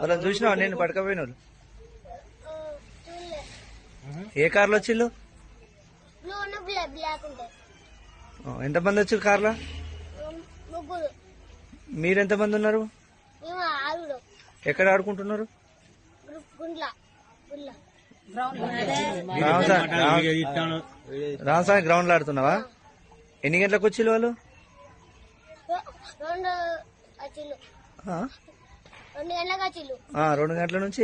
వాళ్ళని చూసినావా నేను పడకపోయిన వాళ్ళు? ఏ కార్లో వచ్చిళ్ళు? ఎంతమంది వచ్చారు కార్లో? మీరెంతమంది ఉన్నారు? ఎక్కడ ఆడుకుంటున్నారు? రామస్వామి గ్రౌండ్ లో ఆడుతున్నావా? ఎన్ని గంటలకు వచ్చిళ్ళు వాళ్ళు? 2 గంటల నుంచి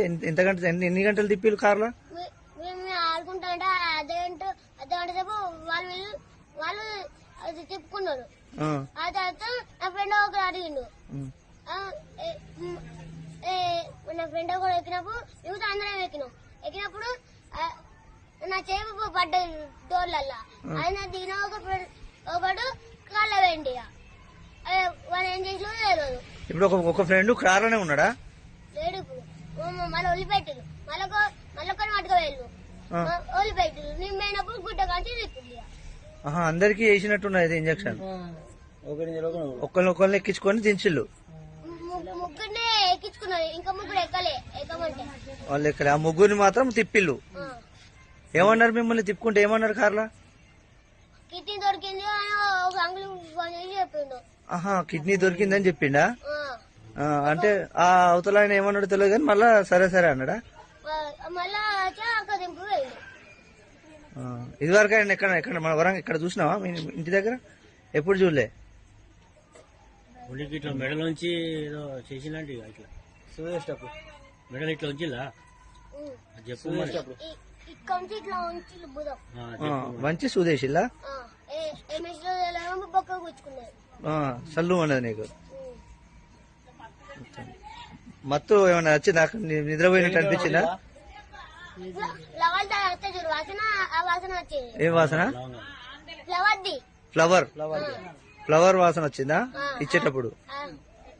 ఎన్ని గంటలు తిప్పిళ్ళు కార్లో? ఆడుకుంటా అర్ధగంట సేపు వాళ్ళు అది తిప్పుకున్నారు. ఆ తర్వాత నా ఫ్రెండ్ ఒకరు అడిగిండు. నా ఫ్రెండ్ ఒకరు ఎక్కినప్పుడు మిగతా అందరం ఎక్కినప్పుడు నా చేపు పడ్డ డోర్లల్లా. ఆయన దిగిన ఒకడు కాళ్ళ వేయండి. వాళ్ళు ఏం చేసినా తెలియదు. ఇప్పుడు ఒక ఫ్రెండ్ కార్లోనే ఉన్నాడా? లేడు. ఇప్పుడు మళ్ళీ వదిలిపెట్టారు. మళ్ళొక్కరిని పట్టుకోవేళ్ళు వదిలిపెట్టారు. నేను పోయినప్పుడు గుడ్డ కాంచి తిప్పింది. అందరికి వేసినట్టున్నది ఇంజక్షన్. ఒకరిని ఎక్కించుకొని దించిళ్ళు. ముగ్గురినే ఎక్కించుకున్నారు. ఇంకా ముగ్గురు ఎక్కమంటే వాళ్ళు ఎక్కలే. ఆ ముగ్గురిని మాత్రం తిప్పిళ్ళు. ఏమన్నారు మిమ్మల్ని తిప్పుకుంటే? ఏమన్నారు కార్లా? కిడ్నీ దొరికింది అని ఒక అంగులు ఫోన్ చేసి చెప్పిండు. కిడ్నీ దొరికిందని చెప్పిండా? అంటే ఆ అవతల ఆయన ఏమన్నాడు తెలియదు కానీ మళ్ళా సరే అన్నాడా? మళ్ళా దింపు. ఇదివరకు ఆయన ఎక్కడ మన వరంగా ఇక్కడ చూసినావా? మీ ఇంటి దగ్గర ఎప్పుడు చూడలే? ఇట్లా మెడలోంచి ఏదో చేసిందంటే ఇట్లా మెడలు ఇట్లా ఉంచిలా చెప్పు. మంచి సూదేశిల్లా సల్లు అన్నది నీకు. మత్తు ఏమన్నా వచ్చి నాకు నిద్రపోయినట్టు అనిపించిందా? ఏం వాసన? ఫ్లవర్ వాసన వచ్చిందా ఇచ్చేటప్పుడు?